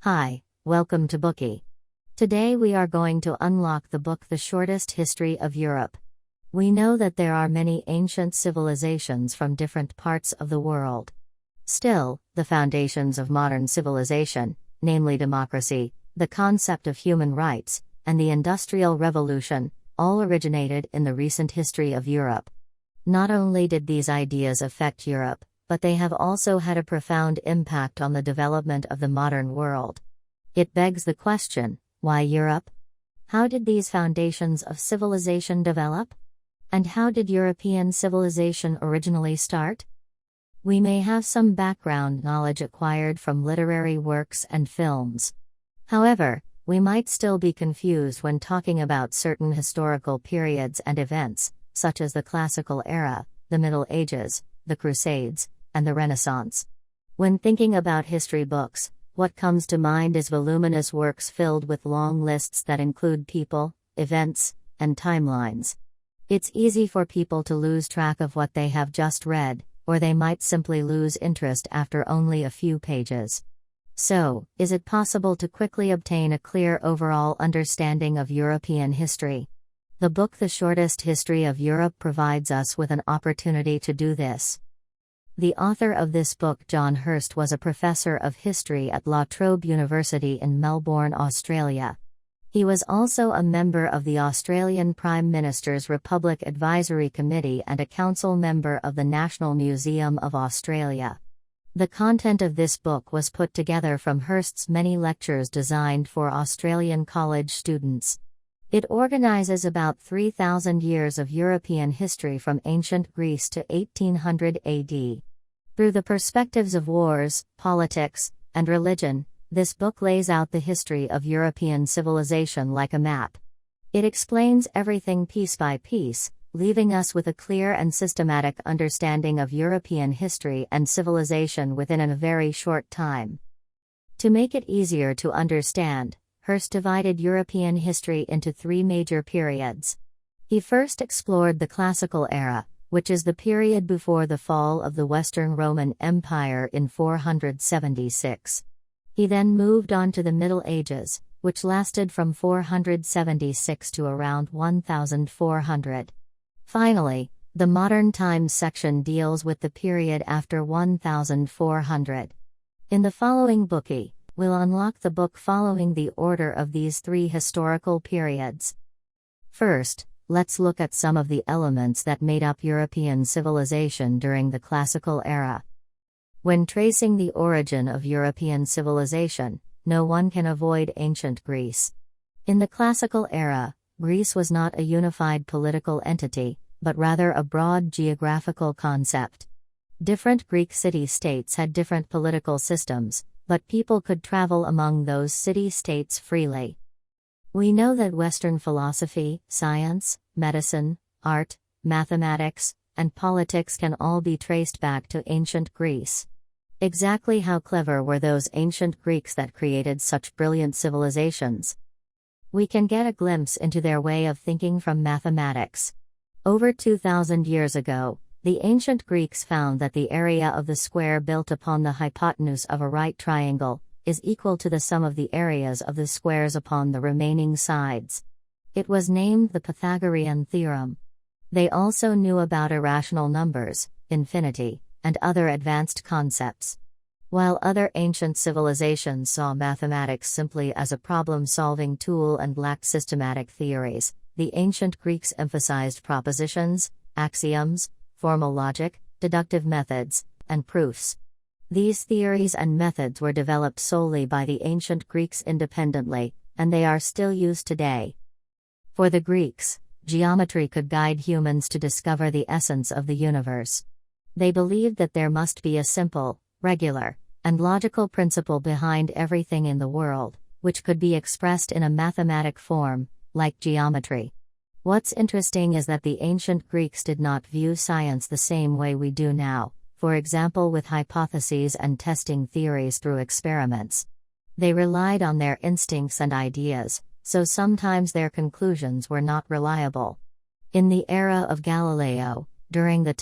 Hi, welcome to Bookie. Today we are going to unlock the book The Shortest History of Europe. We know that there are many ancient civilizations from different parts of the world. Still, the foundations of modern civilization, namely democracy, the concept of human rights, and the Industrial Revolution, all originated in the recent history of Europe. Not only did these ideas affect Europe, but they have also had a profound impact on the development of the modern world. It begs the question, why Europe? How did these foundations of civilization develop? And how did European civilization originally start? We may have some background knowledge acquired from literary works and films. However, we might still be confused when talking about certain historical periods and events, such as the Classical Era, the Middle Ages, the Crusades, and the Renaissance. When thinking about history books, what comes to mind is voluminous works filled with long lists that include people, events, and timelines. It's easy for people to lose track of what they have just read, or they might simply lose interest after only a few pages. So, is it possible to quickly obtain a clear overall understanding of European history? The book The Shortest History of Europe provides us with an opportunity to do this. The author of this book, John Hirst, was a professor of history at Trobe University in Melbourne, Australia. He was also a member of the Australian Prime Minister's Republic Advisory Committee and a council member of the National Museum of Australia. The content of this book was put together from Hirst's many lectures designed for Australian college students. It organizes about 3,000 years of European history from ancient Greece to 1800 AD. Through the perspectives of wars, politics, and religion, this book lays out the history of European civilization like a map. It explains everything piece by piece, leaving us with a clear and systematic understanding of European history and civilization within a very short time. To make it easier to understand, Hirst divided European history into three major periods. He first explored the Classical Era, which is the period before the fall of the Western Roman Empire in 476. He then moved on to the Middle Ages, which lasted from 476 to around 1400. Finally, the Modern Times section deals with the period after 1400. In the following Bookie, we'll unlock the book following the order of these three historical periods. First, let's look at some of the elements that made up European civilization during the Classical Era. When tracing the origin of European civilization, no one can avoid ancient Greece. In the Classical Era, Greece was not a unified political entity, but rather a broad geographical concept. Different Greek city-states had different political systems, but people could travel among those city-states freely. We know that Western philosophy, science, medicine, art, mathematics, and politics can all be traced back to ancient Greece. Exactly how clever were those ancient Greeks that created such brilliant civilizations? We can get a glimpse into their way of thinking from mathematics. Over 2,000 years ago, the ancient Greeks found that the area of the square built upon the hypotenuse of a right triangle is equal to the sum of the areas of the squares upon the remaining sides. It was named the Pythagorean theorem. They also knew about irrational numbers, infinity, and other advanced concepts. While other ancient civilizations saw mathematics simply as a problem-solving tool and lacked systematic theories, the ancient Greeks emphasized propositions, axioms, formal logic, deductive methods, and proofs. These theories and methods were developed solely by the ancient Greeks independently, and they are still used today. For the Greeks, geometry could guide humans to discover the essence of the universe. They believed that there must be a simple, regular, and logical principle behind everything in the world, which could be expressed in a mathematic form, like geometry. What's interesting is that the ancient Greeks did not view science the same way we do now, for example with hypotheses and testing theories through experiments. They relied on their instincts and ideas, so sometimes their conclusions were not reliable. In the era of Galileo, during the